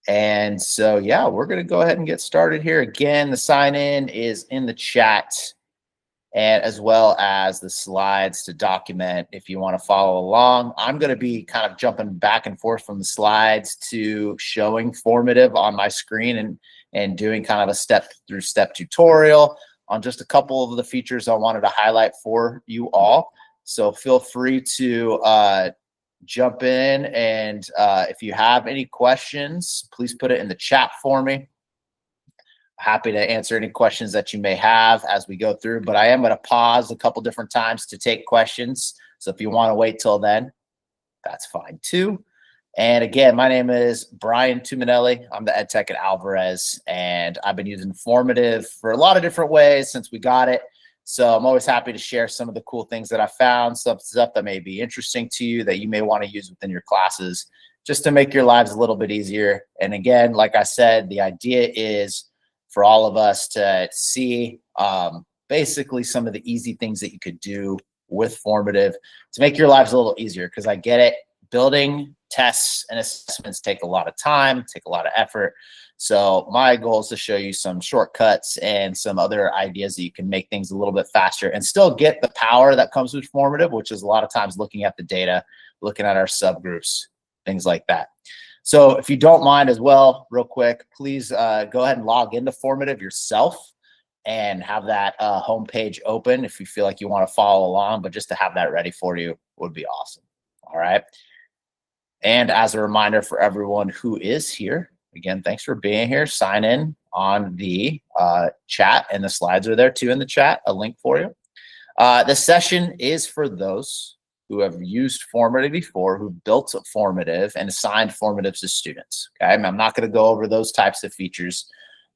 And so, yeah, we're going to go ahead and get started here. Again, the sign in is in the chat, and as well as the slides to document if you want to follow along. I'm going to be kind of jumping back and forth from the slides to showing formative on my screen and doing kind of a step-through-step tutorial on just a couple of the features I wanted to highlight for you all. So feel free to jump in, and if you have any questions, please put it in the chat for me. Happy to answer any questions that you may have as we go through, but I am going to pause a couple different times to take questions. So if you want to wait till then, that's fine too. And again, my name is Brian Tumminelli. I'm the ed tech at Alvarez, and I've been using Formative for a lot of different ways since we got it. So I'm always happy to share some of the cool things that I found, some stuff that may be interesting to you that you may want to use within your classes, just to make your lives a little bit easier. And again, like I said, the idea is for all of us to see basically some of the easy things that you could do with Formative to make your lives a little easier, because I get it. Building tests and assessments take a lot of time, take a lot of effort. So my goal is to show you some shortcuts and some other ideas that you can make things a little bit faster and still get the power that comes with Formative, which is a lot of times looking at the data, looking at our subgroups, things like that. So if you don't mind as well, real quick, please go ahead and log into Formative yourself and have that homepage open if you feel like you want to follow along, but just to have that ready for you would be awesome. All right. And as a reminder for everyone who is here, again, thanks for being here. Sign in on the chat, and the slides are there too in the chat, a link for you. This session is for those who have used Formative before, who built a Formative and assigned Formatives to students. Okay, I'm not going to go over those types of features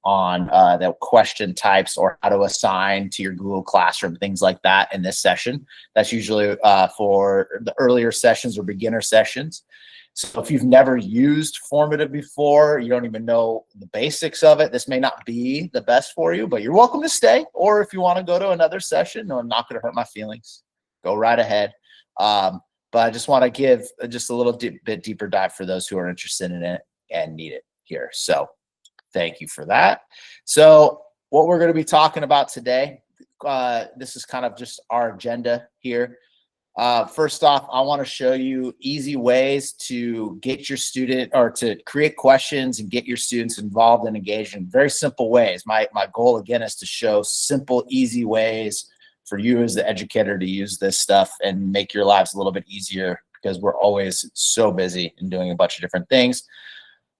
on the question types or how to assign to your Google Classroom, things like that in this session. That's usually for the earlier sessions or beginner sessions. So if you've never used Formative before, you don't even know the basics of it, this may not be the best for you, but you're welcome to stay. Or if you want to go to another session, no, I'm not going to hurt my feelings, go right ahead. But I just want to give just a little bit deeper dive for those who are interested in it and need it here. So thank you for that. So what we're going to be talking about today, this is kind of just our agenda here. First off, I want to show you easy ways to get your student or to create questions and get your students involved and engaged in very simple ways. My goal again is to show simple, easy ways for you as the educator to use this stuff and make your lives a little bit easier, because we're always so busy and doing a bunch of different things.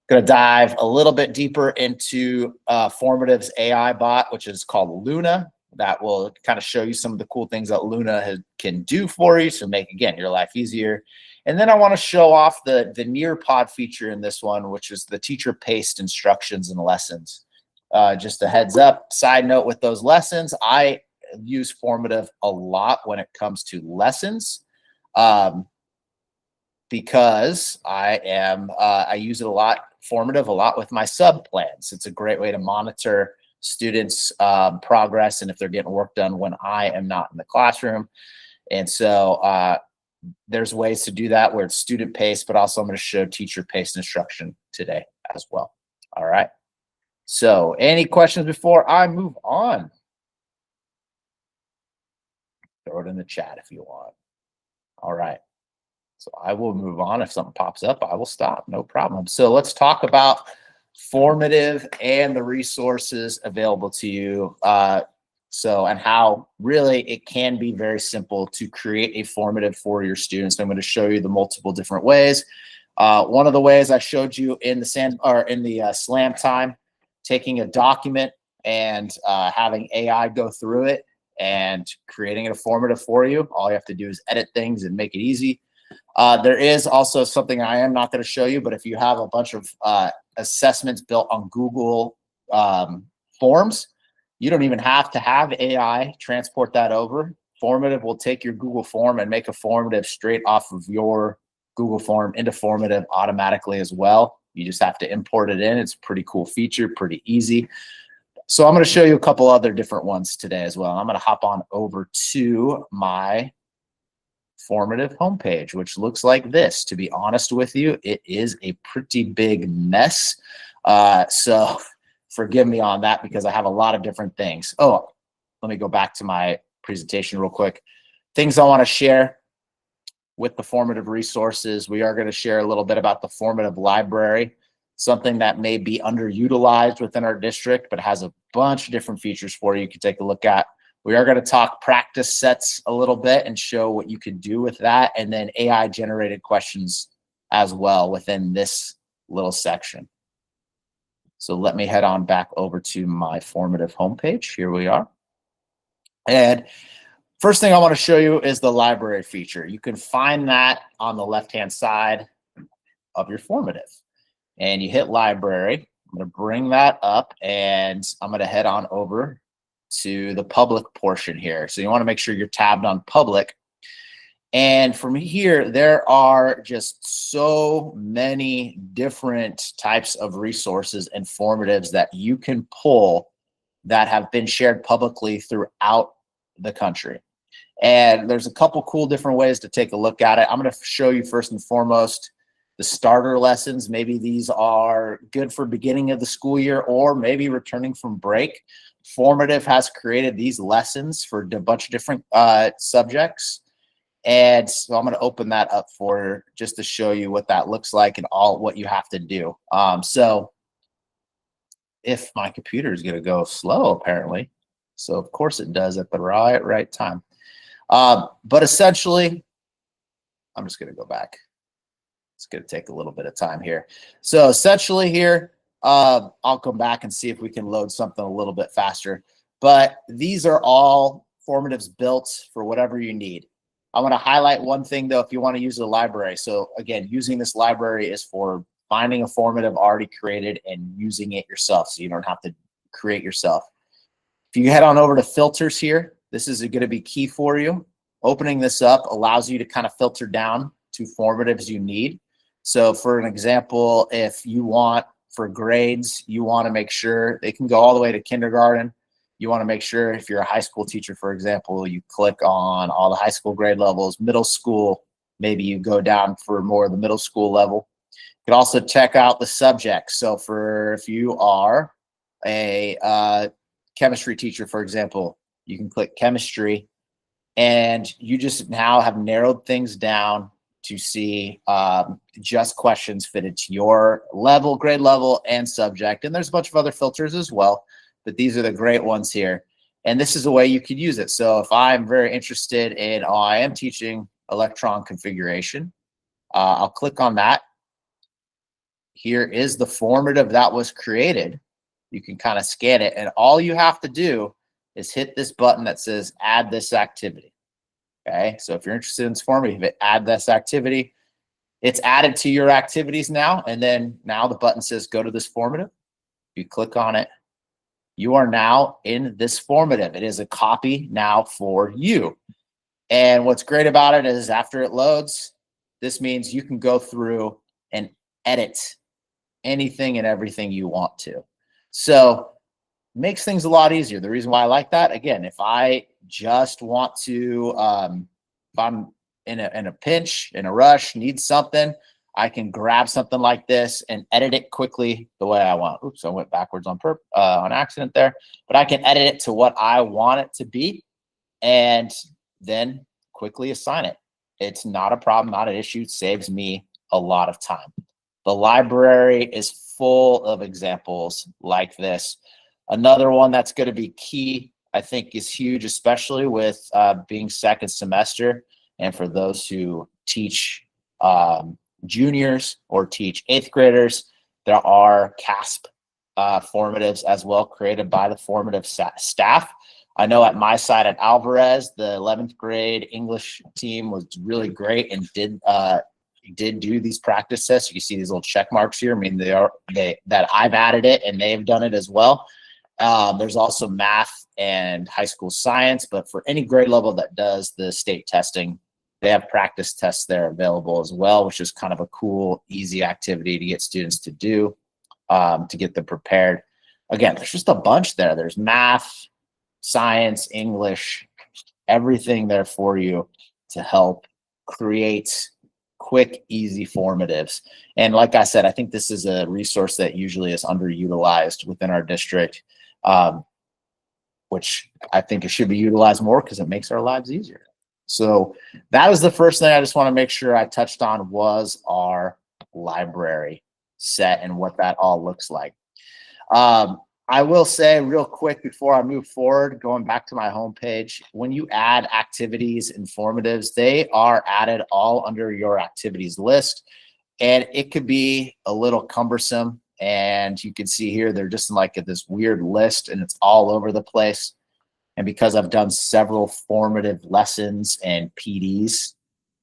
Going to dive a little bit deeper into Formative's AI bot, which is called Luna. That will kind of show you some of the cool things that Luna can do for you to make, again, your life easier. And then I want to show off the Nearpod feature in this one, which is the teacher-paced instructions and lessons. Just a heads up, side note with those lessons, I use Formative a lot when it comes to lessons because I use it a lot, Formative a lot with my sub plans. It's a great way to monitor students' progress and if they're getting work done when I am not in the classroom. And so there's ways to do that where it's student paced, but also I'm going to show teacher paced instruction today as well. All right. So any questions before I move on? Throw it in the chat if you want. All right. So I will move on. If something pops up, I will stop. No problem. So let's talk about Formative and the resources available to you. And how really it can be very simple to create a Formative for your students. I'm going to show you the multiple different ways. One of the ways I showed you in the slam time, taking a document and having AI go through it and creating a Formative for you. All you have to do is edit things and make it easy. There is also something I am not going to show you, but if you have a bunch of assessments built on Google Forms, you don't even have to have AI transport that over. Formative will take your Google form and make a Formative straight off of your Google form into Formative automatically as well. You just have to import it in. It's a pretty cool feature, pretty easy. So I'm going to show you a couple other different ones today as well. I'm going to hop on over to my formative homepage, which looks like this. To be honest with you, it is a pretty big mess. So forgive me on that because I have a lot of different things. Oh, let me go back to my presentation real quick. Things I want to share with the formative resources. We are going to share a little bit about the formative library, something that may be underutilized within our district, but has a bunch of different features for you. You can take a look at. We are going to talk practice sets a little bit and show what you could do with that, and then AI generated questions as well within this little section. So let me head on back over to my formative homepage. Here we are. And first thing I want to show you is the library feature. You can find that on the left-hand side of your formative. And you hit library. I'm going to bring that up, and I'm going to head on over to the public portion here. So you want to make sure you're tabbed on public. And from here, there are just so many different types of resources and formatives that you can pull that have been shared publicly throughout the country. And there's a couple cool different ways to take a look at it. I'm going to show you first and foremost the starter lessons. Maybe these are good for beginning of the school year or maybe returning from break. Formative has created these lessons for a bunch of different subjects. And so I'm going to open that up for just to show you what that looks like and all what you have to do. So if my computer is going to go slow, apparently. So of course it does at the right time. But essentially, I'm just going to go back. It's going to take a little bit of time here. So essentially here, I'll come back and see if we can load something a little bit faster. But these are all formatives built for whatever you need. I want to highlight one thing, though, if you want to use the library. So again, using this library is for finding a formative already created and using it yourself, so you don't have to create yourself. If you head on over to filters here, this is going to be key for you. Opening this up allows you to kind of filter down to formatives you need. So for an example, if you want for grades, you want to make sure they can go all the way to kindergarten. You want to make sure if you're a high school teacher, for example, you click on all the high school grade levels. Middle school, maybe you go down for more of the middle school level. You can also check out the subjects. So for if you are a chemistry teacher, for example, you can click chemistry, and you just now have narrowed things down to see just questions fitted to your level, grade level, and subject. And there's a bunch of other filters as well, but these are the great ones here. And this is a way you could use it. So if I'm very interested in, I am teaching electron configuration, I'll click on that. Here is the formative that was created. You can kind of scan it, and all you have to do is hit this button that says add this activity. Okay, so if you're interested in this formative, hit add this activity. It's added to your activities now, and then now the button says go to this formative. You click on it. You are now in this formative. It is a copy now for you. And what's great about it is after it loads, this means you can go through and edit anything and everything you want to. So makes things a lot easier. The reason why I like that, again, if I just want to, if I'm in a pinch, in a rush, need something, I can grab something like this and edit it quickly the way I want. Oops, I went backwards on accident there. But I can edit it to what I want it to be and then quickly assign it. It's not a problem, not an issue. It saves me a lot of time. The library is full of examples like this. Another one that's going to be key, I think, is huge, especially with being second semester. And for those who teach juniors or teach 8th graders, there are CASP formatives as well created by the formative staff. I know at my side at Alvarez, the 11th grade English team was really great and did do these practice tests. You can see these little check marks here. I mean, that I've added it and they've done it as well. There's also math and high school science, but for any grade level that does the state testing, they have practice tests there available as well, which is kind of a cool, easy activity to get students to do, to get them prepared. Again, there's just a bunch there. There's math, science, English, everything there for you to help create quick, easy formatives. And like I said, I think this is a resource that usually is underutilized within our district, which I think it should be utilized more because it makes our lives easier. So that was the first thing I just want to make sure I touched on was our library set and what that all looks like. I will say real quick before I move forward, going back to my homepage, when you add activities and formatives, they are added all under your activities list. And it could be a little cumbersome. And you can see here, they're just like this weird list and it's all over the place. And because I've done several formative lessons and PDs,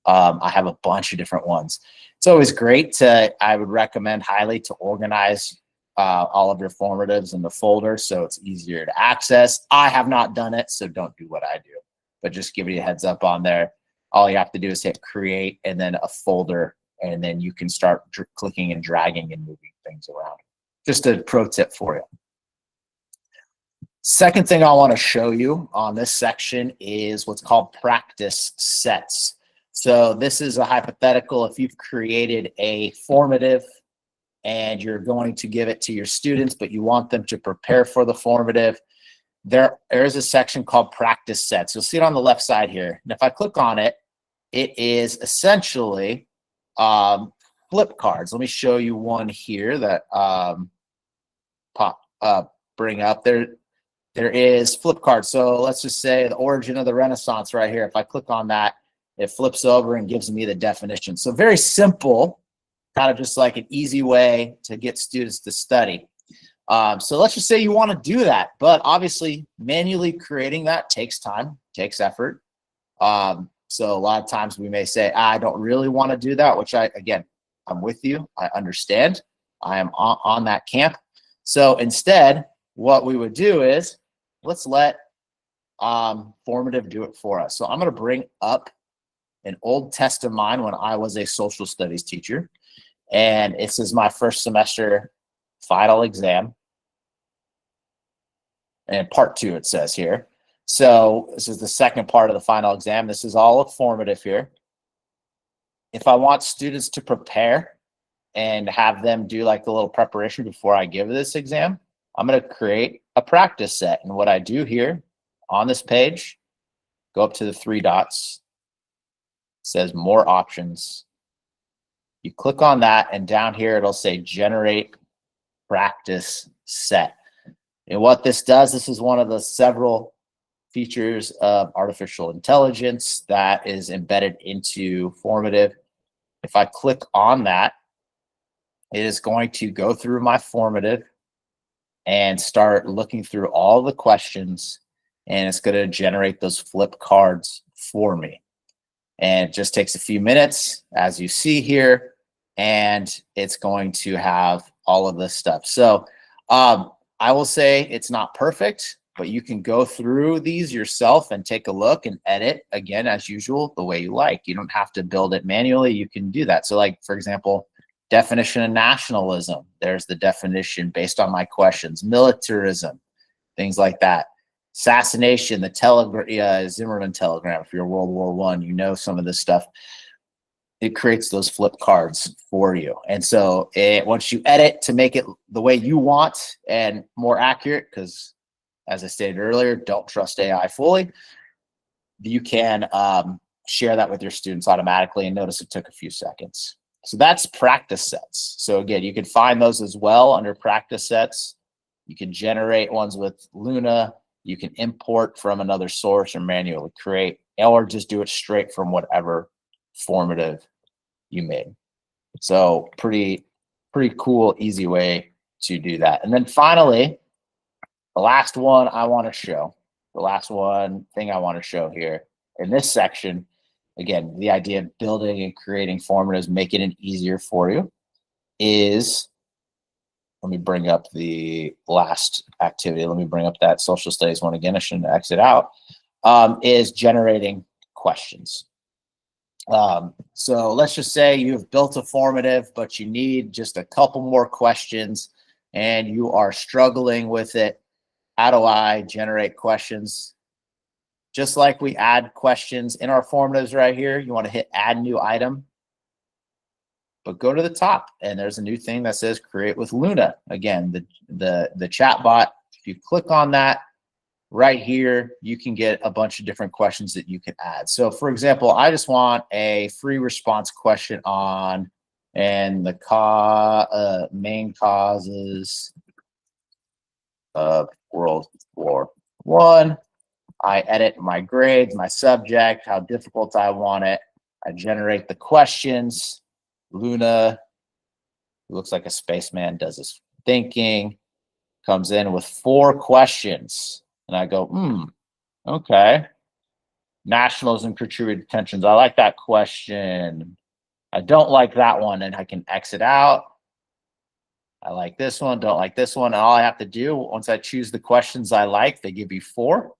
I have a bunch of different ones. It's always great to, I would recommend highly to organize all of your formatives in the folder so it's easier to access. I have not done it, so don't do what I do, but just giving you a heads up on there. All you have to do is hit create and then a folder, and then you can start clicking and dragging and moving things around. Just a pro tip for you. Second thing I want to show you on this section is what's called practice sets. So this is a hypothetical. If you've created a formative and you're going to give it to your students, but you want them to prepare for the formative, there is a section called practice sets. You'll see it on the left side here. And if I click on it, it is essentially flip cards. Let me show you one here that bring up there. There is flip cards. So let's just say the origin of the Renaissance right here. If I click on that, it flips over and gives me the definition. So very simple, kind of just like an easy way to get students to study. So let's just say you want to do that, but obviously manually creating that takes time, takes effort. So a lot of times we may say, I don't really want to do that, which again, I'm with you. I understand. I am on that camp. So instead, what we would do is let's let formative do it for us. So I'm going to bring up an old test of mine when I was a social studies teacher. And this is my first semester final exam. And part 2, it says here. So this is the second part of the final exam. This is all formative here. If I want students to prepare and have them do like a little preparation before I give this exam, I'm going to create a practice set. And what I do here on this page, go up to the 3 dots. It says more options. You click on that, and down here it'll say generate practice set. And what this does, this is one of the several features of artificial intelligence that is embedded into formative. If I click on that, it is going to go through my formative and start looking through all the questions, and it's going to generate those flip cards for me. And it just takes a few minutes, as you see here, and it's going to have all of this stuff. So I will say it's not perfect, but you can go through these yourself and take a look and edit, again, as usual, the way you like. You don't have to build it manually. You can do that. So like, for example, definition of nationalism. There's the definition based on my questions. Militarism, things like that. Assassination, the Zimmerman telegram. If you're World War I, you know some of this stuff. It creates those flip cards for you. And so once you edit to make it the way you want and more accurate, because as I stated earlier, don't trust AI fully, you can share that with your students automatically. And notice it took a few seconds. So that's practice sets. So again, you can find those as well under practice sets. You can generate ones with Luna. You can import from another source or manually create, or just do it straight from whatever formative you made. So pretty cool, easy way to do that. And then finally, the last one I want to show, the last one thing I want to show here in this section, again, the idea of building and creating formatives, making it easier for you, is, let me bring up the last activity. Let me bring up that social studies one again. I shouldn't exit out. Is generating questions. So let's just say you have built a formative, but you need just a couple more questions and you are struggling with it. How do I generate questions? just like we add questions in our formatives right here, you want to hit add new item, but go to the top and there's a new thing that says create with Luna. Again, the chat bot, if you click on that right here, you can get a bunch of different questions that you can add. So for example, I just want a free response question on, and the main causes of World War I. I edit my grades, my subject, how difficult I want it. I generate the questions. Luna, who looks like a spaceman, does his thinking, comes in with 4 questions. And I go, okay. Nationalism, contributed tensions. I like that question. I don't like that one, and I can exit out. I like this one, don't like this one. And all I have to do, once I choose the questions I like, they give you 4.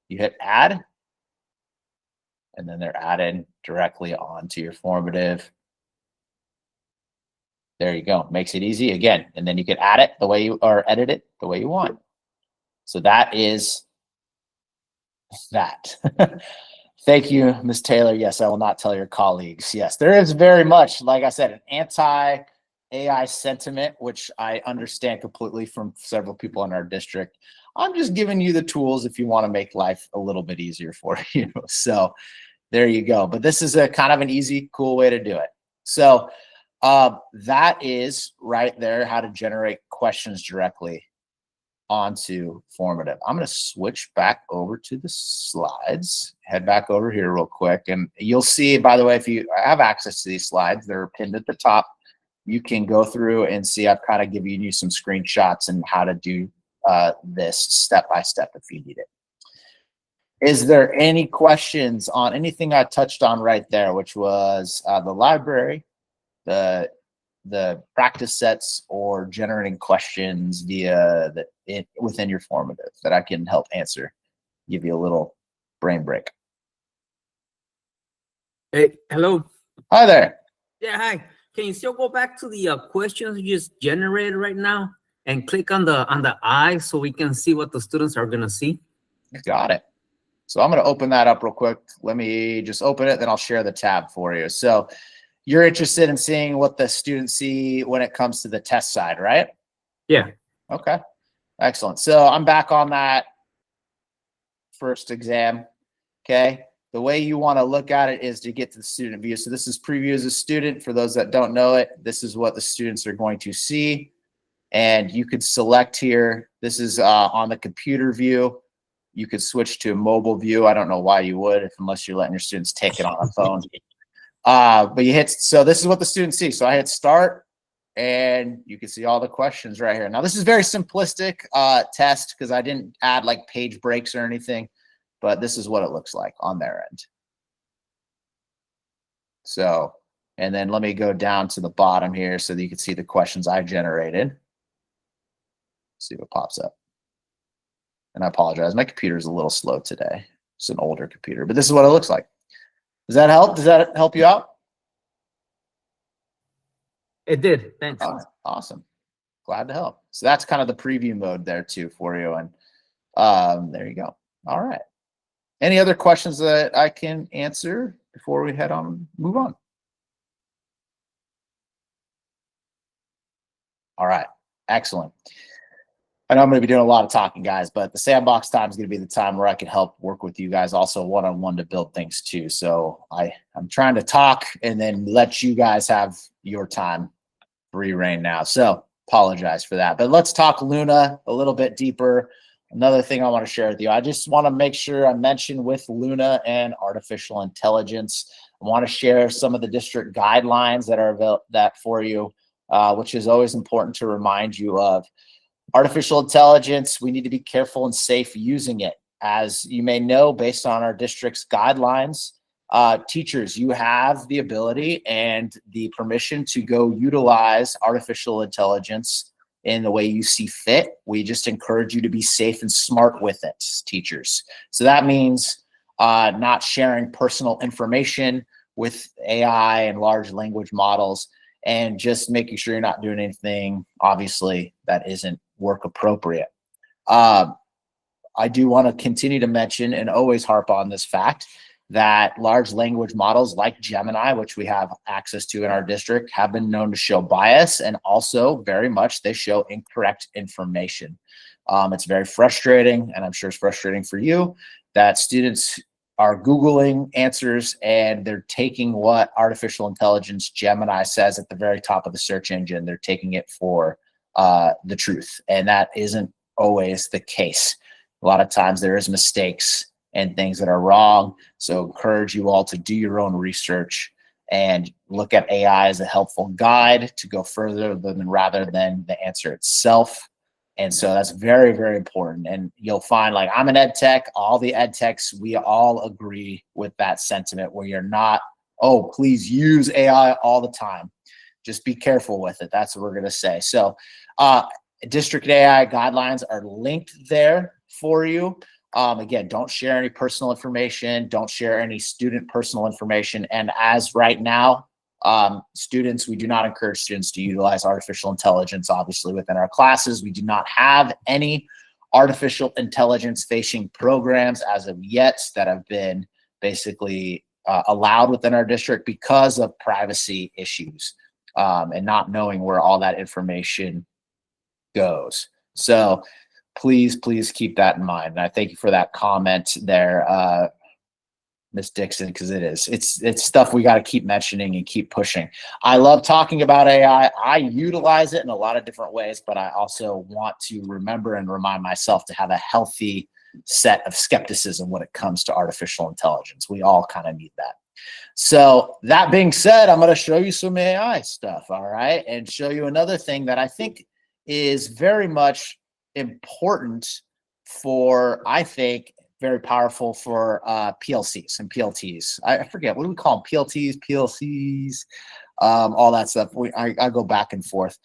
You hit add, and then they're added directly onto your formative. There you go. Makes it easy again. And then you can add it the way you, or edit it the way you want. So that is that. Thank you, Ms. Taylor. Yes, I will not tell your colleagues. Yes, there is very much, like I said, an anti-AI sentiment, which I understand completely from several people in our district. I'm just giving you the tools if you want to make life a little bit easier for you. So there you go. But this is a kind of an easy, cool way to do it. So that is right there, how to generate questions directly onto formative. I'm going to switch back over to the slides, head back over here real quick. And you'll see, by the way, if you have access to these slides, they're pinned at the top. You can go through and see, I've kind of given you some screenshots and how to do this step-by-step if you need it. Is there any questions on anything I touched on right there, which was the library, the practice sets, or generating questions via within your formative that I can help answer, give you a little brain break? Hey, hello. Hi there. Yeah, hi. Can you still go back to the questions you just generated right now and click on the eye so we can see what the students are gonna see? Got it. So I'm going to open that up real quick. Let me just open it, then I'll share the tab for you. So you're interested in seeing what the students see when it comes to the test side, right? Yeah. Okay. Excellent. So I'm back on that first exam. Okay. The way you want to look at it is to get to the student view. So this is preview as a student. For those that don't know it, this is what the students are going to see. And you could select here. This is on the computer view. You could switch to a mobile view. I don't know why you would, unless you're letting your students take it on a phone. But you hit, so this is what the students see. So I hit start, and you can see all the questions right here. Now this is very simplistic test because I didn't add like page breaks or anything, but this is what it looks like on their end. So, and then let me go down to the bottom here so that you can see the questions I generated. See what pops up. And I apologize, my computer is a little slow today. It's an older computer, but this is what it looks like. Does that help? Does that help you out? It did. Thanks. All right. Awesome. Glad to help. So that's kind of the preview mode there too for you. And there you go. All right. Any other questions that I can answer before we move on? All right. Excellent. I know I'm going to be doing a lot of talking, guys, but the sandbox time is going to be the time where I can help work with you guys also one-on-one to build things too. So I'm trying to talk and then let you guys have your time free reign now. So apologize for that. But let's talk Luna a little bit deeper. Another thing I want to share with you, I just want to make sure I mention with Luna and artificial intelligence, I want to share some of the district guidelines that are that for you, which is always important to remind you of. Artificial intelligence, we need to be careful and safe using it. As you may know, based on our district's guidelines, teachers, you have the ability and the permission to go utilize artificial intelligence in the way you see fit. We just encourage you to be safe and smart with it, teachers. So that means not sharing personal information with AI and large language models, and just making sure you're not doing anything, obviously, that isn't work appropriate. I do want to continue to mention and always harp on this fact that large language models like Gemini, which we have access to in our district, have been known to show bias, and also very much they show incorrect information. It's very frustrating, and I'm sure it's frustrating for you, that students are Googling answers and they're taking what artificial intelligence Gemini says at the very top of the search engine. They're taking it for the truth, and that isn't always the case. A lot of times there is mistakes and things that are wrong. So encourage you all to do your own research and look at AI as a helpful guide to go further rather than the answer itself. And so that's very, very important. And you'll find, like, I'm an ed tech, all the ed techs, we all agree with that sentiment where you're not, oh, please use AI all the time. Just be careful with it. That's what we're going to say. So district AI guidelines are linked there for you. Again, don't share any personal information. Don't share any student personal information. And as right now, students, we do not encourage students to utilize artificial intelligence, obviously, within our classes. We do not have any artificial intelligence facing programs as of yet that have been basically allowed within our district because of privacy issues and not knowing where all that information goes. So please keep that in mind. And I thank you for that comment there, Ms. Dixon, because it's stuff we got to keep mentioning and keep pushing. I love talking about AI. I utilize it in a lot of different ways, but I also want to remember and remind myself to have a healthy set of skepticism when it comes to artificial intelligence. We all kind of need that. So that being said, I'm going to show you some AI stuff, all right, and show you another thing that I think is very much important for, I think, very powerful for PLCs and PLTs. I forget, what do we call them? PLTs, PLCs, all that stuff. I go back and forth.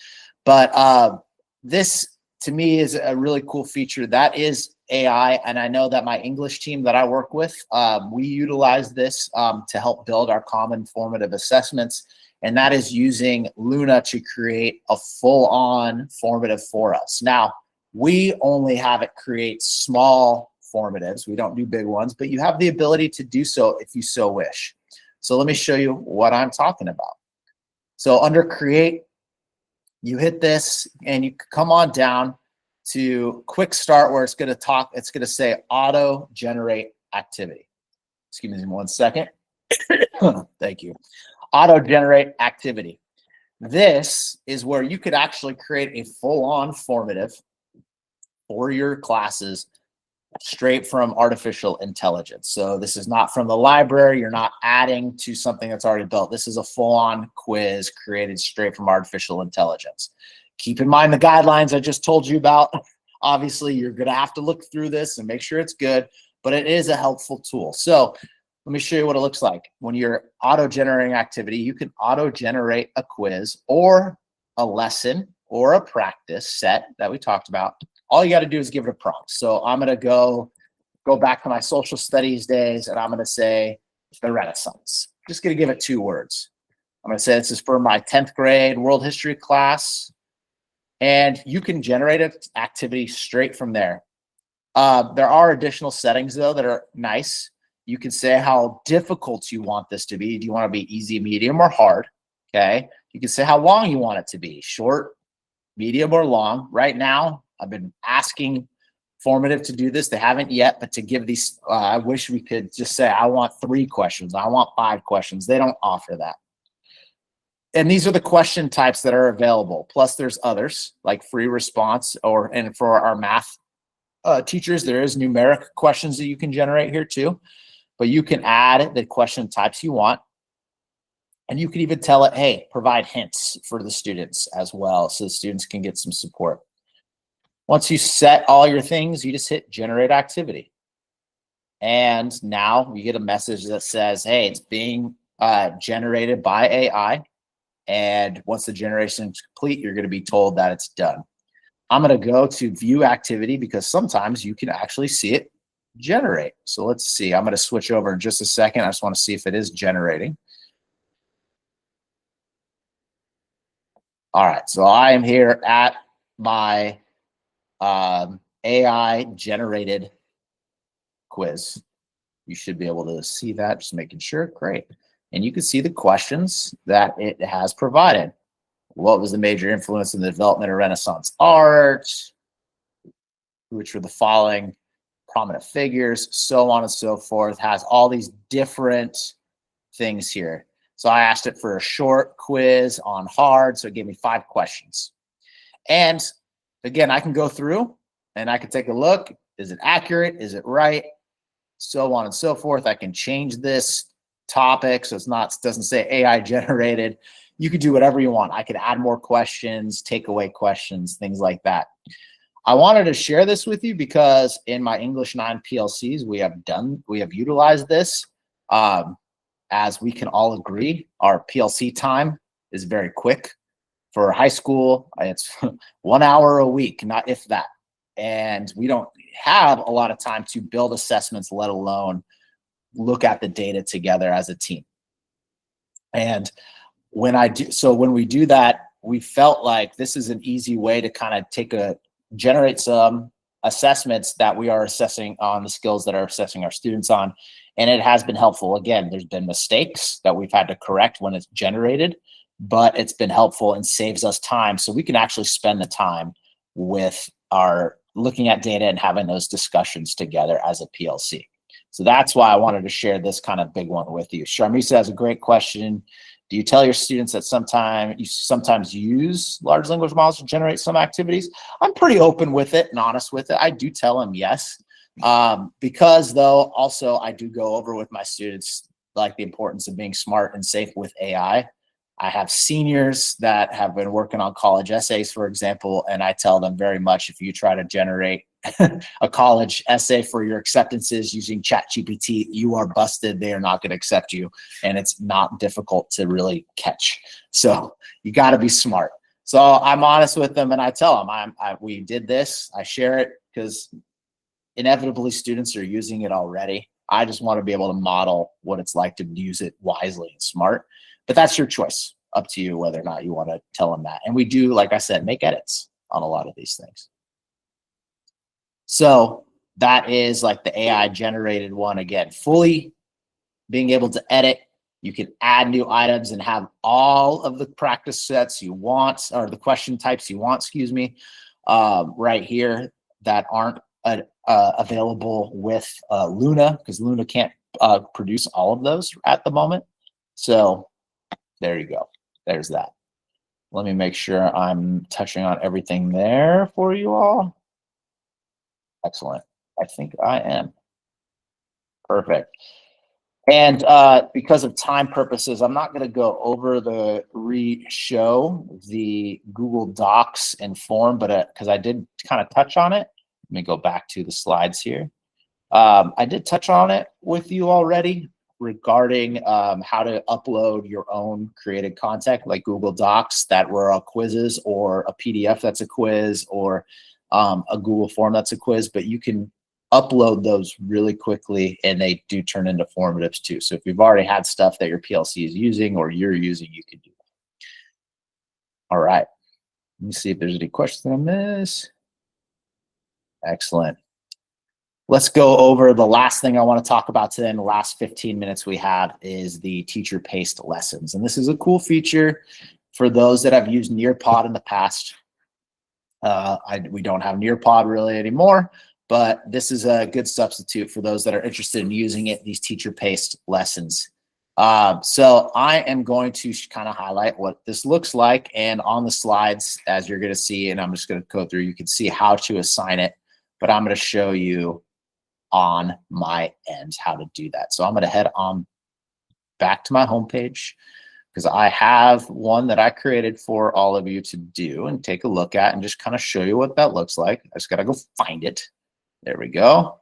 But this, to me, is a really cool feature. That is AI, and I know that my English team that I work with, we utilize this to help build our common formative assessments, and that is using Luna to create a full-on formative for us. Now, we only have it create small formatives. We don't do big ones, but you have the ability to do so if you so wish. So let me show you what I'm talking about. So under create, you hit this and you come on down to quick start where it's going to say auto generate activity. Excuse me 1 second. Thank you. Auto generate activity. This is where you could actually create a full-on formative for your classes straight from artificial intelligence. So this is not from the library. You're not adding to something that's already built. This is a full-on quiz created straight from artificial intelligence. Keep in mind the guidelines I just told you about. Obviously, you're going to have to look through this and make sure it's good, but it is a helpful tool. So let me show you what it looks like. When you're auto-generating activity, you can auto-generate a quiz or a lesson or a practice set that we talked about. All you got to do is give it a prompt. So I'm going to go back to my social studies days, and I'm going to say the Renaissance. Just going to give it 2 words. I'm going to say this is for my 10th grade world history class, and you can generate an activity straight from there. There are additional settings, though, that are nice. You can say how difficult you want this to be. Do you want to be easy, medium, or hard? Okay. You can say how long you want it to be, short, medium, or long. Right now, I've been asking Formative to do this. They haven't yet, but to give these, I wish we could just say, I want 3 questions. I want 5 questions. They don't offer that. And these are the question types that are available. Plus there's others like free response and for our math teachers, there is numeric questions that you can generate here too, but you can add the question types you want. And you can even tell it, hey, provide hints for the students as well, so the students can get some support. Once you set all your things, you just hit generate activity. And now you get a message that says, hey, it's being generated by AI. And once the generation is complete, you're going to be told that it's done. I'm going to go to view activity because sometimes you can actually see it generate. So let's see. I'm going to switch over in just a second. I just want to see if it is generating. All right. So I am here at my AI generated quiz. You should be able to see that, just making sure. Great. And you can see the questions that it has provided. What was the major influence in the development of Renaissance art? Which were the following prominent figures, so on and so forth. Has all these different things here. So I asked it for a short quiz on hard, so it gave me 5 questions. And again, I can go through and I can take a look. Is it accurate? Is it right? So on and so forth. I can change this topic so doesn't say AI generated. You could do whatever you want. I could add more questions, take away questions, things like that. I wanted to share this with you because in my English 9 PLCs, we have utilized this. As we can all agree, our PLC time is very quick. For high school, it's 1 hour a week, not if that. And we don't have a lot of time to build assessments, let alone look at the data together as a team. And when we do that, we felt like this is an easy way to kind of generate some assessments that we are assessing on the skills that are assessing our students on. And it has been helpful. Again, there's been mistakes that we've had to correct when it's generated, but it's been helpful and saves us time. So we can actually spend the time with our looking at data and having those discussions together as a PLC. So that's why I wanted to share this kind of big one with you. Sharmisa has a great question. Do you tell your students that you sometimes use large language models to generate some activities? I'm pretty open with it and honest with it. I do tell them yes. Because though, also I do go over with my students like the importance of being smart and safe with AI. I have seniors that have been working on college essays, for example, and I tell them very much, if you try to generate a college essay for your acceptances using ChatGPT, you are busted. They are not going to accept you, and it's not difficult to really catch. So you got to be smart. So I'm honest with them, and I tell them, we did this. I share it because inevitably students are using it already. I just want to be able to model what it's like to use it wisely and smart. But that's your choice. Up to you whether or not you want to tell them that. And we do, like I said, make edits on a lot of these things. So that is like the AI generated one. Again, fully being able to edit. You can add new items and have all of the practice sets you want, or the question types you want, excuse me, right here that aren't available with Luna, because Luna can't produce all of those at the moment. So there you go. There's that. Let me make sure I'm touching on everything there for you all. Excellent. I think I am. Perfect. And because of time purposes, I'm not going to go over show the Google Docs and form, but because I did kind of touch on it. Let me go back to the slides here. I did touch on it with you already regarding how to upload your own created content like Google Docs that were quizzes, or a PDF that's a quiz, or a Google form that's a quiz, but you can upload those really quickly and they do turn into formatives too. So if you've already had stuff that your PLC is using or you're using, you can do that. All right. Let me see if there's any questions on this. Excellent. Let's go over the last thing I want to talk about today in the last 15 minutes we have is the teacher-paced lessons. And this is a cool feature for those that have used Nearpod in the past. We don't have Nearpod really anymore, but this is a good substitute for those that are interested in using it, these teacher-paced lessons. So I am going to kind of highlight what this looks like, and on the slides, as you're going to see, and I'm just going to go through, you can see how to assign it, but I'm going to show you on my end how to do that. So I'm going to head on back to my homepage because I have one that I created for all of you to do and take a look at and just kind of show you what that looks like. I just got to go find it. There we go.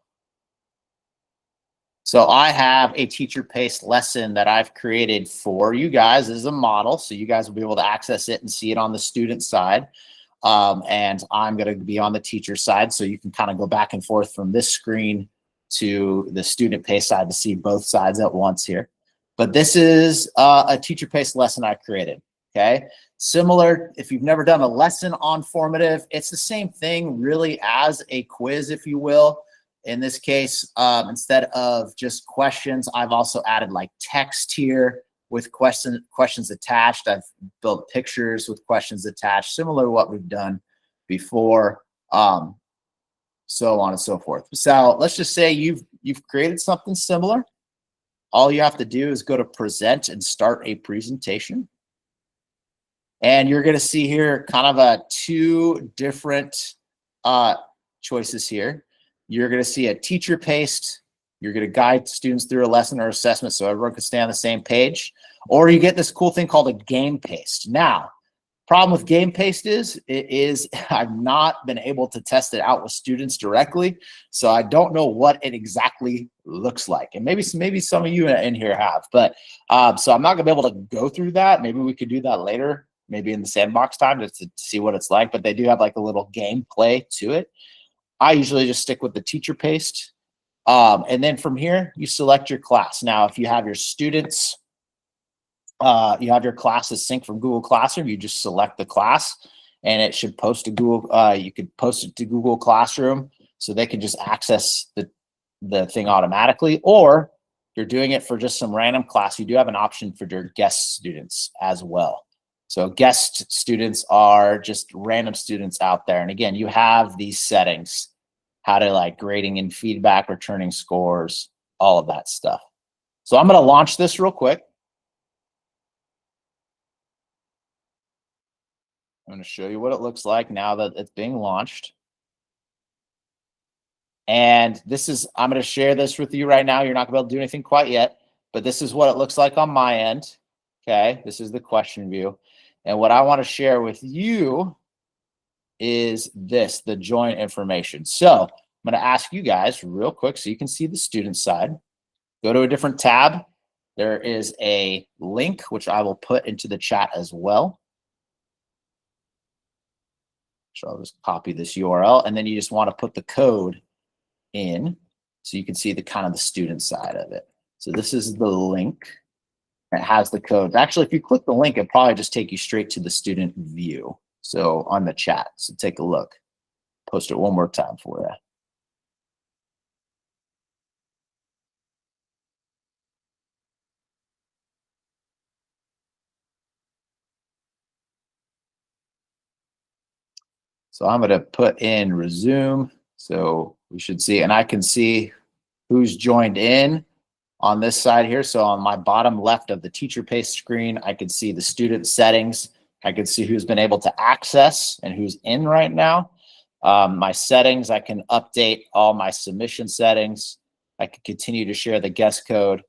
So I have a teacher-paced lesson that I've created for you guys as a model. So you guys will be able to access it and see it on the student side. And I'm going to be on the teacher side. So you can kind of go back and forth from this screen to the student paced side to see both sides at once here. But this is a teacher-paced lesson I created. Okay. Similar, if you've never done a lesson on formative, it's the same thing really as a quiz, if you will. In this case, instead of just questions, I've also added like text here with questions attached. I've built pictures with questions attached, similar to what we've done before, so on and so forth. So let's just say you've created something similar. All you have to do is go to present and start a presentation. And you're going to see here kind of two different choices here. You're going to see a teacher paced. You're going to guide students through a lesson or assessment so everyone can stay on the same page. Or you get this cool thing called a game paced. Now, problem with game paced is I've not been able to test it out with students directly, so I don't know what it exactly looks like. And maybe some of you in here have, but so I'm not gonna be able to go through that. Maybe we could do that later, maybe in the sandbox time, just to see what it's like. But they do have like a little gameplay to it. I usually just stick with the teacher paced, and then from here you select your class. Now, if you have your students. You have your classes synced from Google Classroom. You just select the class, and it should post to Google. You could post it to Google Classroom, so they can just access the thing automatically. Or if you're doing it for just some random class, you do have an option for your guest students as well. So guest students are just random students out there. And again, you have these settings, how to like grading and feedback, returning scores, all of that stuff. So I'm going to launch this real quick. I'm going to show you what it looks like now that it's being launched. And this is, I'm going to share this with you right now. You're not going to be able to do anything quite yet, but this is what it looks like on my end. Okay, this is the question view. And what I want to share with you is this, the join information. So I'm going to ask you guys real quick so you can see the student side. Go to a different tab. There is a link, which I will put into the chat as well. So I'll just copy this URL, and then you just want to put the code in so you can see the kind of the student side of it. So this is the link. It has the code. Actually, if you click the link, it probably just take you straight to the student view. So on the chat, so take a look. Post it one more time for you. So I'm going to put in resume. So we should see, and I can see who's joined in on this side here. So on my bottom left of the teacher paste screen, I can see the student settings. I can see who's been able to access and who's in right now. My settings, I can update all my submission settings. I can continue to share the guest code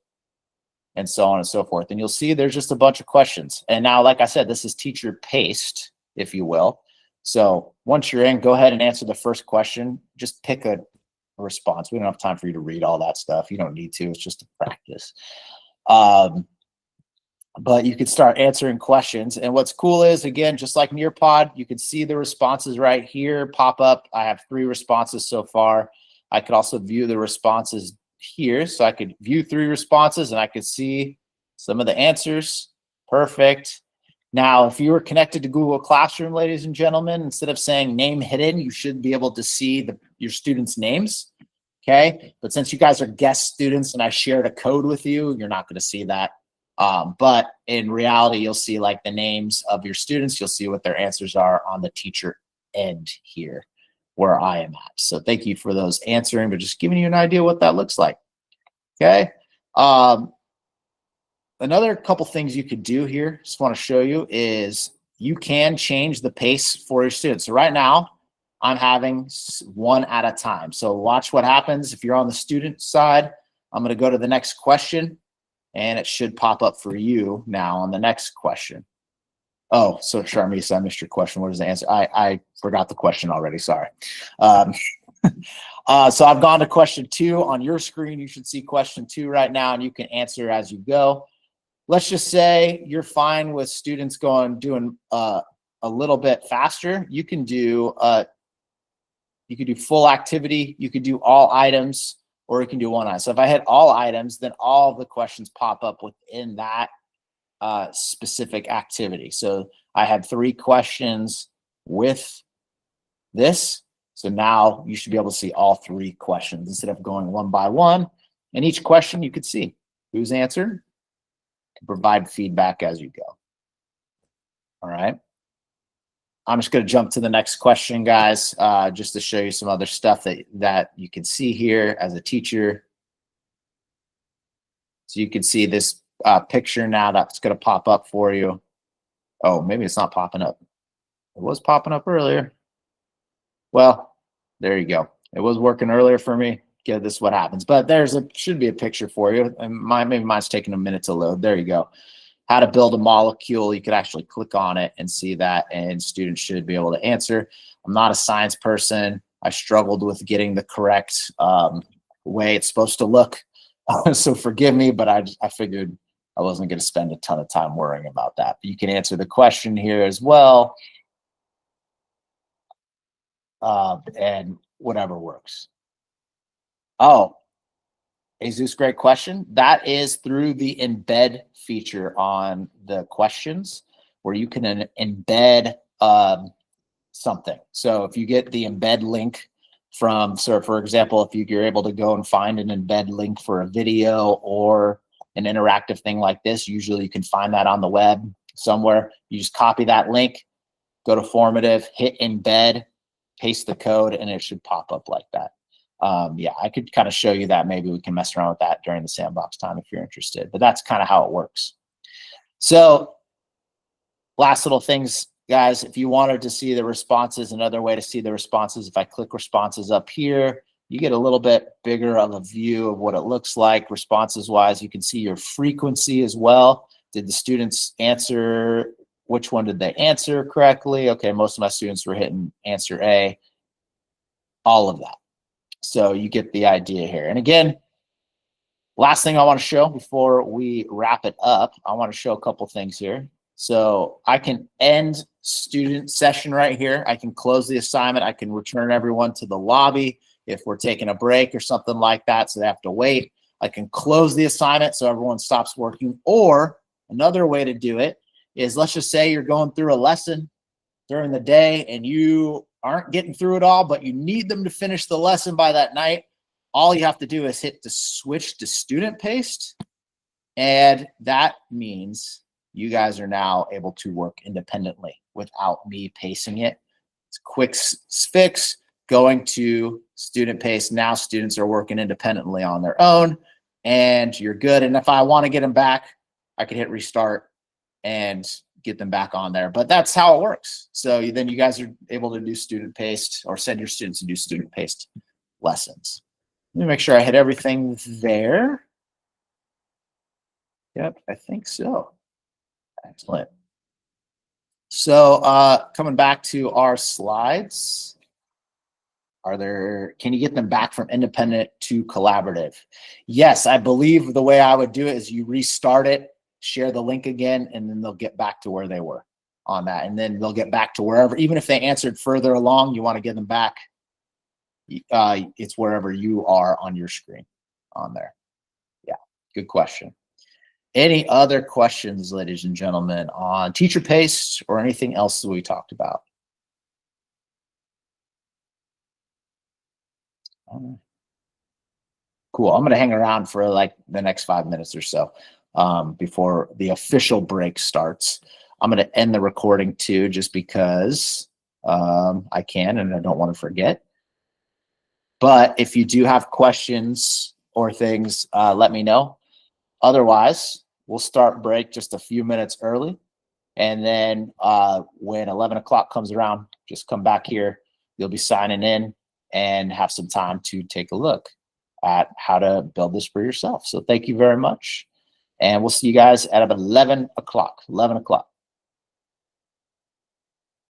and so on and so forth. And you'll see there's just a bunch of questions. And now, like I said, this is teacher paste, if you will. So once you're in, go ahead and answer the first question. Just pick a response. We don't have time for you to read all that stuff. You don't need to. It's just a practice. But you can start answering questions. And what's cool is, again, just like Nearpod, you can see the responses right here pop up. I have 3 responses so far. I could also view the responses here. So I could view 3 responses, and I could see some of the answers. Perfect. Now, if you were connected to Google Classroom, ladies and gentlemen, instead of saying name hidden, you should be able to see your students' names, okay? But since you guys are guest students and I shared a code with you, you're not going to see that. But in reality, you'll see like the names of your students. You'll see what their answers are on the teacher end here where I am at. So thank you for those answering, but just giving you an idea what that looks like, okay? Another couple things you could do here, just want to show you, is you can change the pace for your students. So right now, I'm having 1 at a time. So watch what happens. If you're on the student side, I'm going to go to the next question, and it should pop up for you now on the next question. Oh, so Sharmisa, I missed your question. What is the answer? I forgot the question already. Sorry. So I've gone to question 2 on your screen. You should see question 2 right now, and you can answer as you go. Let's just say you're fine with students doing a little bit faster. You can do full activity. You could do all items, or you can do one item. So if I hit all items, then all of the questions pop up within that specific activity. So I had 3 questions with this. So now you should be able to see all 3 questions instead of going one by one. And each question you could see who's answered, and provide feedback as you go. All right. I'm just going to jump to the next question, guys, just to show you some other stuff that you can see here as a teacher. So you can see this picture now that's going to pop up for you. Oh, maybe it's not popping up. It was popping up earlier. Well, there you go. It was working earlier for me. Yeah, this is what happens. But should be a picture for you. And maybe mine's taking a minute to load. There you go. How to build a molecule. You could actually click on it and see that, and students should be able to answer. I'm not a science person. I struggled with getting the correct way it's supposed to look. So forgive me, but I figured I wasn't going to spend a ton of time worrying about that. But you can answer the question here as well. And whatever works. Oh, Jesus, great question. That is through the embed feature on the questions, where you can embed something. So if you get the embed link from, so for example, if you're able to go and find an embed link for a video or an interactive thing like this, usually you can find that on the web somewhere. You just copy that link, go to Formative, hit embed, paste the code, and it should pop up like that. Yeah, I could kind of show you that. Maybe we can mess around with that during the sandbox time if you're interested, but that's kind of how it works. So last little things, guys, if you wanted to see the responses, another way to see the responses, if I click responses up here, you get a little bit bigger of a view of what it looks like responses wise. You can see your frequency as well. Did the students answer? Which one did they answer correctly? Okay, most of my students were hitting answer A, all of that. So you get the idea here. And again, last thing I want to show before we wrap it up, I want to show a couple things here. So I can end student session right here. I can close the assignment. I can return everyone to the lobby if we're taking a break or something like that, so they have to wait. I can close the assignment so everyone stops working. Or another way to do it is, let's just say you're going through a lesson during the day and you aren't getting through it all, but you need them to finish the lesson by that night. All you have to do is hit the switch to student paced. And that means you guys are now able to work independently without me pacing it. It's a quick fix, going to student pace. Now students are working independently on their own and you're good. And if I want to get them back, I can hit restart and get them back on there. But that's how it works. So then you guys are able to do student paced, or send your students to do student paced lessons. Let me make sure I hit everything there. Yep, I think so. Excellent. So coming back to our slides, can you get them back from independent to collaborative? Yes, I believe the way I would do it is you restart it, share the link again, and then they'll get back to where they were on that. And then they'll get back to wherever, even if they answered further along, you want to get them back. It's wherever you are on your screen on there. Yeah, good question. Any other questions, ladies and gentlemen, on teacher pace or anything else that we talked about? Cool. I'm going to hang around for like the next 5 minutes or so before the official break starts. I'm going to end the recording too, just because I can and I don't want to forget. But if you do have questions or things, let me know. Otherwise, we'll start break just a few minutes early. And then when 11 o'clock comes around, just come back here. You'll be signing in and have some time to take a look at how to build this for yourself. So thank you very much. And we'll see you guys at 11 o'clock.